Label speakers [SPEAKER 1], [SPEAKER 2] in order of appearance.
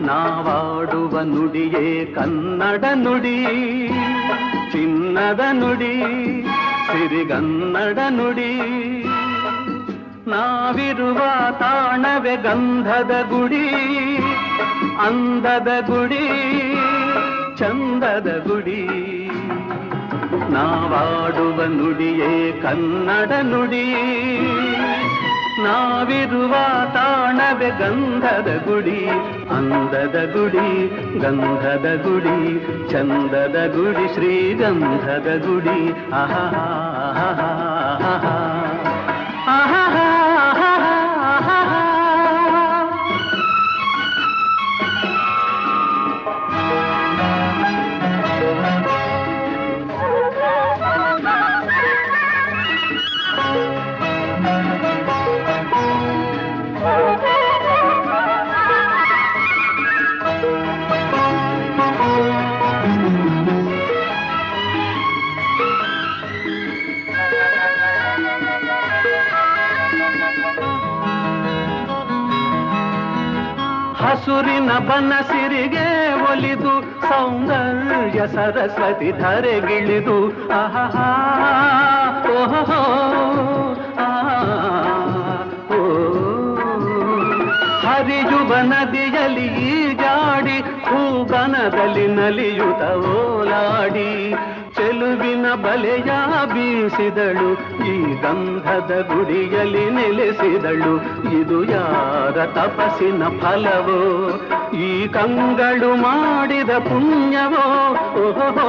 [SPEAKER 1] ನಾವಾಡುವ ನುಡಿಯೇ ಕನ್ನಡ ನುಡಿ, ಚಿನ್ನದ ನುಡಿ, ಸಿರಿಗನ್ನಡ ನುಡಿ. ನಾವಿರುವ ತಾಣವೇ ಗಂಧದ ಗುಡಿ, ಅಂದದ ಗುಡಿ, ಚಂದದ ಗುಡಿ. ನಾವಾಡುವ ನುಡಿಯೇ ಕನ್ನಡ ನುಡಿ, ನಾವಿರುವ ತಾಣವೇ ಗಂಧದ ಗುಡಿ, ಅಂದದ ಗುಡಿ, ಗಂಧದ ಗುಡಿ, ಚಂದದ ಗುಡಿ, ಶ್ರೀಗಂಧದ ಗುಡಿ. ಆಹಾ ಆಹಾ ಆಹಾ. ಹಸುರಿನ ಬನಸಿರಿಗೆ ಒಲಿದು ಸೌಂದರ್ಯ ಸರಸ್ವತಿ ಧರೆಗಿಳಿದು ಆಹಾ ಓಹೋ ಹರಿಯುವ ನದಿಯಲ್ಲಿ ಈಜಾಡಿ ಹೂಗನದಲ್ಲಿ ನಲಿಯುತ್ತ ಓಲಾಡಿ ಚೆಲುವಿನ ಬಲೆಯ ಬೀಸಿದಳು, ಈ ಗಂಧದ ಗುಡಿಯಲ್ಲಿ ನೆಲೆಸಿದಳು. ಇದು ಯಾರ ತಪಸ್ಸಿನ ಫಲವೋ, ಈ ಕಂಗಳು ಮಾಡಿದ ಪುಣ್ಯವೋ. ಓಹೋ